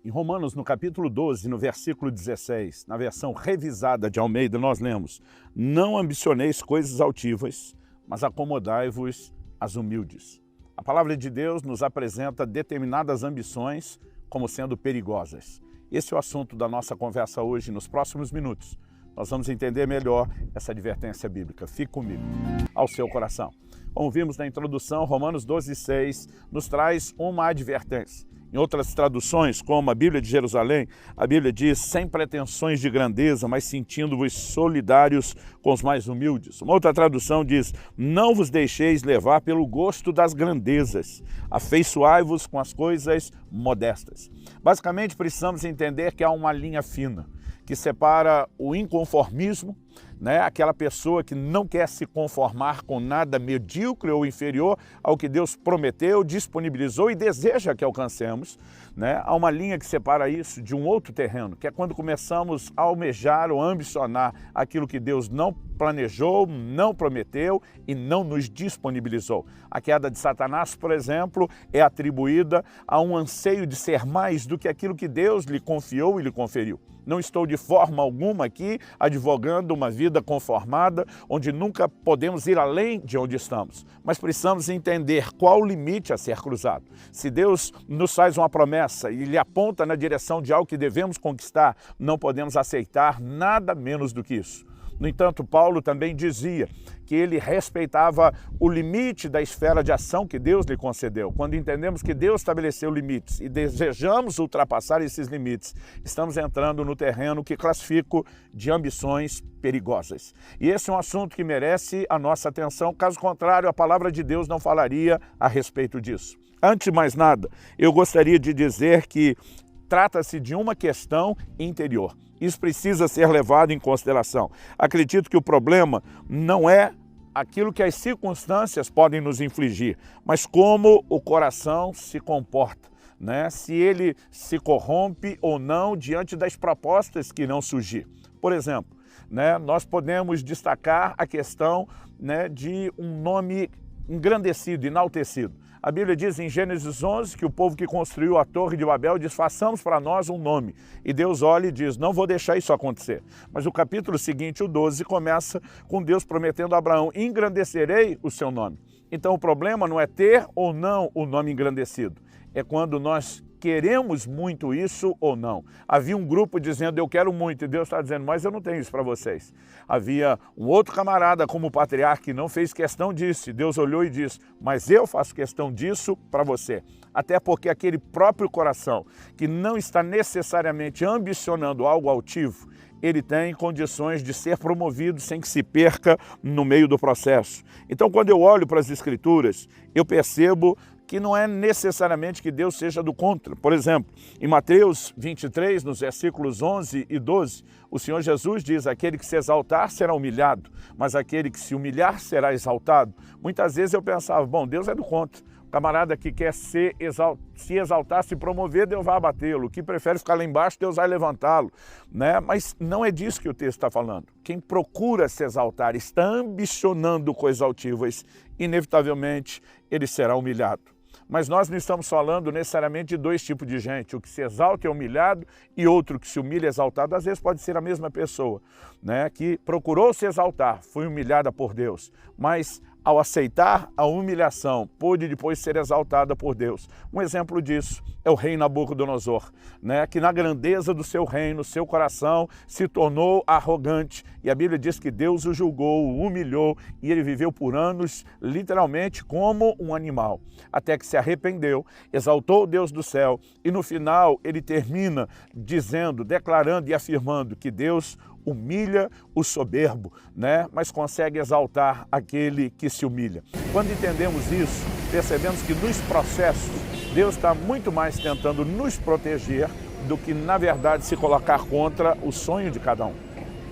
Em Romanos, no capítulo 12, no versículo 16, na versão revisada de Almeida, nós lemos: não ambicioneis coisas altivas, mas acomodai-vos às humildes. A palavra de Deus nos apresenta determinadas ambições como sendo perigosas. Esse é o assunto da nossa conversa hoje. Nos próximos minutos, nós vamos entender melhor essa advertência bíblica. Fique comigo, ao seu coração. Como vimos na introdução, Romanos 12:6 nos traz uma advertência. Em outras traduções, como a Bíblia de Jerusalém, a Bíblia diz: sem pretensões de grandeza, mas sentindo-vos solidários com os mais humildes. Uma outra tradução diz: não vos deixeis levar pelo gosto das grandezas, afeiçoai-vos com as coisas modestas. Basicamente, precisamos entender que há uma linha fina que separa o inconformismo, aquela pessoa que não quer se conformar com nada medíocre ou inferior ao que Deus prometeu, disponibilizou e deseja que alcancemos. Há uma linha que separa isso de um outro terreno, que é quando começamos a almejar ou ambicionar aquilo que Deus não planejou, não prometeu e não nos disponibilizou. A queda de Satanás, por exemplo, é atribuída a um anseio de ser mais do que aquilo que Deus lhe confiou e lhe conferiu. Não estou de forma alguma aqui advogando uma vida conformada, onde nunca podemos ir além de onde estamos. Mas precisamos entender qual o limite a ser cruzado. Se Deus nos faz uma promessa e lhe aponta na direção de algo que devemos conquistar, não podemos aceitar nada menos do que isso. No entanto, Paulo também dizia que ele respeitava o limite da esfera de ação que Deus lhe concedeu. Quando entendemos que Deus estabeleceu limites e desejamos ultrapassar esses limites, estamos entrando no terreno que classifico de ambições perigosas. E esse é um assunto que merece a nossa atenção, caso contrário, a palavra de Deus não falaria a respeito disso. Antes de mais nada, eu gostaria de dizer que trata-se de uma questão interior. Isso precisa ser levado em consideração. Acredito que o problema não é aquilo que as circunstâncias podem nos infligir, mas como o coração se comporta, se ele se corrompe ou não diante das propostas que irão surgir. Por exemplo, nós podemos destacar a questão de um nome engrandecido, enaltecido. A Bíblia diz em Gênesis 11 que o povo que construiu a Torre de Babel diz: façamos para nós um nome. E Deus olha e diz: não vou deixar isso acontecer. Mas o capítulo seguinte, o 12, começa com Deus prometendo a Abraão: engrandecerei o seu nome. Então o problema não é ter ou não o nome engrandecido, é quando nós queremos muito isso ou não. Havia um grupo dizendo: eu quero muito, e Deus está dizendo: mas eu não tenho isso para vocês. Havia um outro camarada como o patriarca que não fez questão disso, e Deus olhou e disse: mas eu faço questão disso para você. Até porque aquele próprio coração que não está necessariamente ambicionando algo altivo, ele tem condições de ser promovido sem que se perca no meio do processo. Então, quando eu olho para as Escrituras, eu percebo que não é necessariamente que Deus seja do contra. Por exemplo, em Mateus 23, nos versículos 11 e 12, o Senhor Jesus diz: aquele que se exaltar será humilhado, mas aquele que se humilhar será exaltado. Muitas vezes eu pensava: bom, Deus é do contra. O camarada que quer se exaltar, se promover, Deus vai abatê-lo. O que prefere ficar lá embaixo, Deus vai levantá-lo. Mas não é disso que o texto está falando. Quem procura se exaltar, está ambicionando coisas altivas, inevitavelmente ele será humilhado. Mas nós não estamos falando necessariamente de dois tipos de gente. O que se exalta é humilhado e outro que se humilha é exaltado. Às vezes pode ser a mesma pessoa, que procurou se exaltar, foi humilhada por Deus, mas ao aceitar a humilhação, pôde depois ser exaltada por Deus. Um exemplo disso é o rei Nabucodonosor, que na grandeza do seu reino, seu coração se tornou arrogante. E a Bíblia diz que Deus o julgou, o humilhou, e ele viveu por anos, literalmente, como um animal. Até que se arrependeu, exaltou o Deus do céu, e no final ele termina dizendo, declarando e afirmando que Deus humilha o soberbo, mas consegue exaltar aquele que se humilha. Quando entendemos isso, percebemos que nos processos, Deus está muito mais tentando nos proteger do que, na verdade, se colocar contra o sonho de cada um.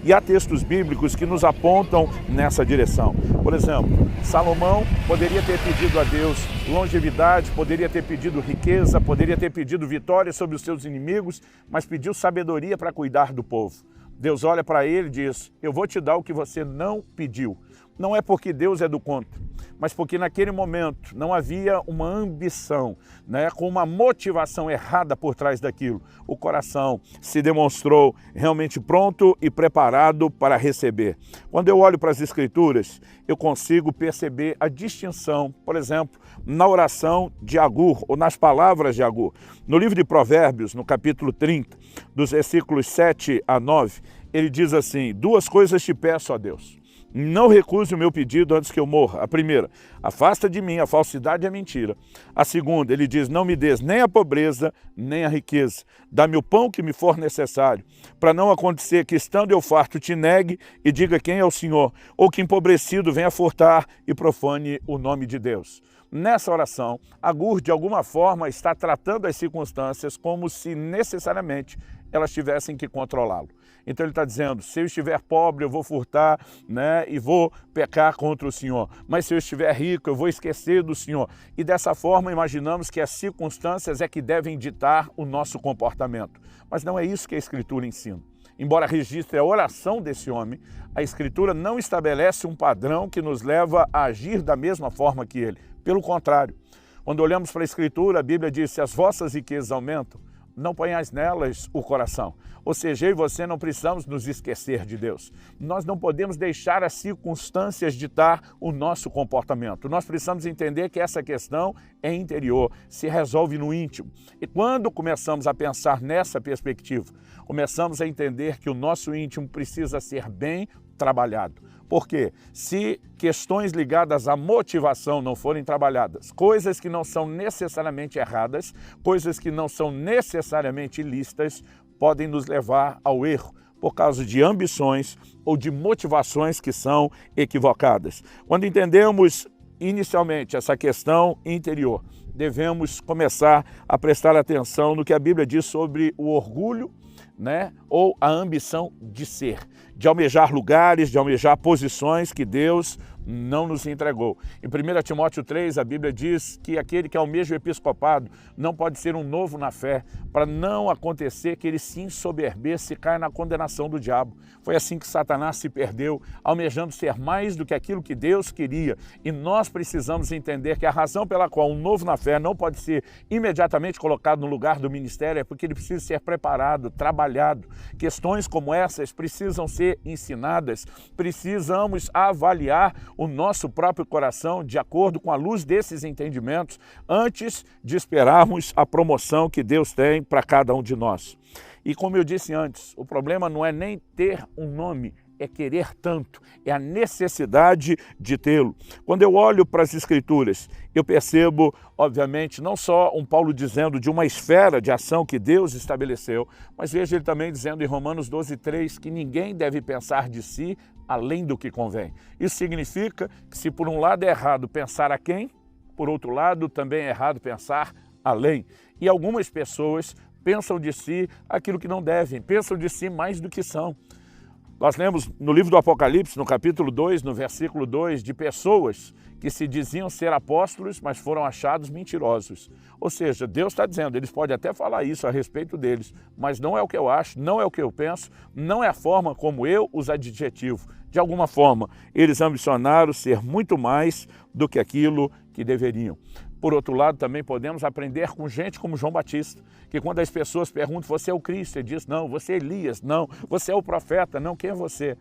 E há textos bíblicos que nos apontam nessa direção. Por exemplo, Salomão poderia ter pedido a Deus longevidade, poderia ter pedido riqueza, poderia ter pedido vitória sobre os seus inimigos, mas pediu sabedoria para cuidar do povo. Deus olha para ele e diz: eu vou te dar o que você não pediu. Não é porque Deus é do contra, mas porque naquele momento não havia uma ambição, né, com uma motivação errada por trás daquilo. O coração se demonstrou realmente pronto e preparado para receber. Quando eu olho para as Escrituras, eu consigo perceber a distinção, por exemplo, na oração de Agur, ou nas palavras de Agur. No livro de Provérbios, no capítulo 30, dos versículos 7 a 9, ele diz assim: 2 coisas te peço, ó Deus. Não recuse o meu pedido antes que eu morra. A primeira, afasta de mim a falsidade e a mentira. A segunda, ele diz, não me des nem a pobreza, nem a riqueza. Dá-me o pão que me for necessário, para não acontecer que, estando eu farto, te negue e diga quem é o Senhor, ou que empobrecido venha furtar e profane o nome de Deus. Nessa oração, Agur, de alguma forma, está tratando as circunstâncias como se necessariamente elas tivessem que controlá-lo. Então ele está dizendo, se eu estiver pobre eu vou furtar, né, e vou pecar contra o Senhor. Mas se eu estiver rico eu vou esquecer do Senhor. E dessa forma imaginamos que as circunstâncias é que devem ditar o nosso comportamento. Mas não é isso que a Escritura ensina. Embora registre a oração desse homem, a Escritura não estabelece um padrão que nos leva a agir da mesma forma que ele. Pelo contrário, quando olhamos para a Escritura, a Bíblia diz, se as vossas riquezas aumentam, não ponhais nelas o coração. Ou seja, eu e você não precisamos nos esquecer de Deus. Nós não podemos deixar as circunstâncias ditar o nosso comportamento. Nós precisamos entender que essa questão é interior, se resolve no íntimo. E quando começamos a pensar nessa perspectiva, começamos a entender que o nosso íntimo precisa ser bem trabalhado. Por quê? Se questões ligadas à motivação não forem trabalhadas, coisas que não são necessariamente erradas, coisas que não são necessariamente ilícitas, podem nos levar ao erro por causa de ambições ou de motivações que são equivocadas. Quando entendemos inicialmente essa questão interior, devemos começar a prestar atenção no que a Bíblia diz sobre o orgulho, né, ou a ambição de ser, de almejar lugares, de almejar posições que Deus não nos entregou. Em 1 Timóteo 3, a Bíblia diz que aquele que almeja o episcopado não pode ser um novo na fé, para não acontecer que ele se ensoberbeça e caia na condenação do diabo. Foi assim que Satanás se perdeu, almejando ser mais do que aquilo que Deus queria. E nós precisamos entender que a razão pela qual um novo na fé não pode ser imediatamente colocado no lugar do ministério é porque ele precisa ser preparado, trabalhado. Questões como essas precisam ser ensinadas, precisamos avaliar o nosso próprio coração de acordo com a luz desses entendimentos antes de esperarmos a promoção que Deus tem para cada um de nós. E como eu disse antes, o problema não é nem ter um nome, é querer tanto, é a necessidade de tê-lo. Quando eu olho para as Escrituras, eu percebo, obviamente, não só um Paulo dizendo de uma esfera de ação que Deus estabeleceu, mas vejo ele também dizendo em Romanos 12:3 que ninguém deve pensar de si além do que convém. Isso significa que se por um lado é errado pensar a quem, por outro lado também é errado pensar além. E algumas pessoas pensam de si aquilo que não devem, pensam de si mais do que são. Nós lemos no livro do Apocalipse, no capítulo 2, no versículo 2, de pessoas que se diziam ser apóstolos, mas foram achados mentirosos. Ou seja, Deus está dizendo, eles podem até falar isso a respeito deles, mas não é o que eu acho, não é o que eu penso, não é a forma como eu os adjetivo. De alguma forma, eles ambicionaram ser muito mais do que aquilo que deveriam. Por outro lado, também podemos aprender com gente como João Batista, que quando as pessoas perguntam, você é o Cristo? Ele diz, não. Você é Elias? Não. Você é o profeta? Não. Quem é você?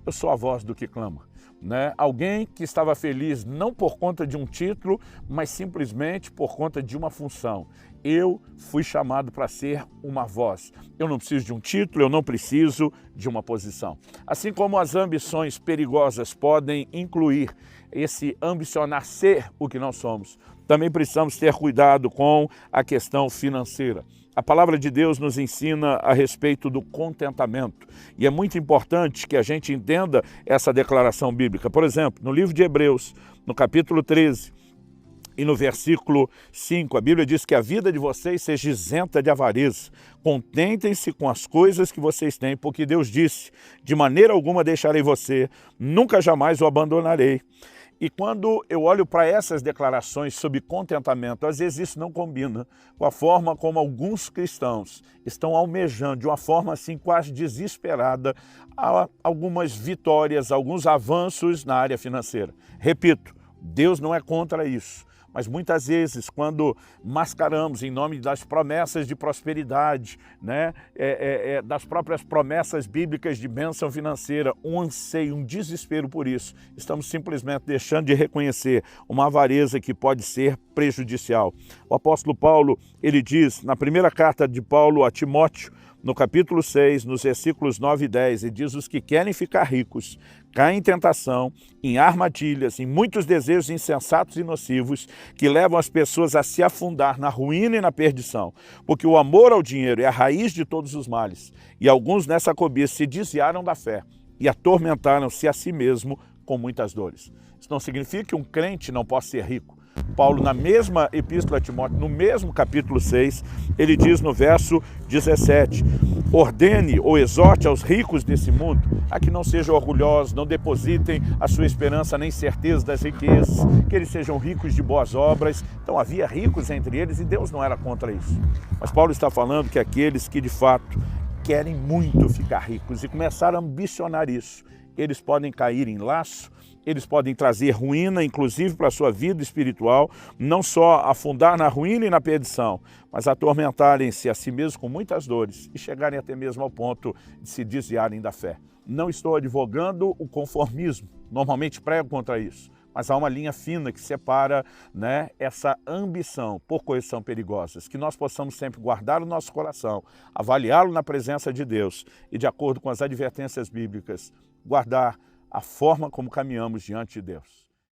Eu sou a voz do que clama. Né? Alguém que estava feliz não por conta de um título, mas simplesmente por conta de uma função. Eu fui chamado para ser uma voz. Eu não preciso de um título, eu não preciso de uma posição. Assim como as ambições perigosas podem incluir esse ambicionar ser o que não somos, também precisamos ter cuidado com a questão financeira. A palavra de Deus nos ensina a respeito do contentamento. E é muito importante que a gente entenda essa declaração bíblica. Por exemplo, no livro de Hebreus, no capítulo 13 e no versículo 5, a Bíblia diz que a vida de vocês seja isenta de avareza. Contentem-se com as coisas que vocês têm, porque Deus disse, de maneira alguma deixarei você, nunca jamais o abandonarei. E quando eu olho para essas declarações sobre contentamento, às vezes isso não combina com a forma como alguns cristãos estão almejando, de uma forma assim quase desesperada, algumas vitórias, alguns avanços na área financeira. Repito, Deus não é contra isso. Mas muitas vezes, quando mascaramos em nome das promessas de prosperidade, né, das próprias promessas bíblicas de bênção financeira, um anseio, um desespero por isso, estamos simplesmente deixando de reconhecer uma avareza que pode ser prejudicial. O apóstolo Paulo, ele diz, na primeira carta de Paulo a Timóteo, no capítulo 6, nos versículos 9 e 10, ele diz: os que querem ficar ricos caem em tentação, em armadilhas, em muitos desejos insensatos e nocivos que levam as pessoas a se afundar na ruína e na perdição. Porque o amor ao dinheiro é a raiz de todos os males. E alguns nessa cobiça se desviaram da fé e atormentaram-se a si mesmo com muitas dores. Isso não significa que um crente não possa ser rico. Paulo, na mesma epístola a Timóteo, no mesmo capítulo 6, ele diz no verso 17: ordene ou exorte aos ricos desse mundo a que não sejam orgulhosos, não depositem a sua esperança nem certeza das riquezas, que eles sejam ricos de boas obras. Então havia ricos entre eles e Deus não era contra isso. Mas Paulo está falando que aqueles que de fato querem muito ficar ricos e começar a ambicionar isso, eles podem cair em laço, eles podem trazer ruína, inclusive para a sua vida espiritual, não só afundar na ruína e na perdição, mas atormentarem-se a si mesmos com muitas dores e chegarem até mesmo ao ponto de se desviarem da fé. Não estou advogando o conformismo, normalmente prego contra isso, mas há uma linha fina que separa, né, essa ambição por coisas são perigosas, que nós possamos sempre guardar o nosso coração, avaliá-lo na presença de Deus e, de acordo com as advertências bíblicas, guardar a forma como caminhamos diante de Deus.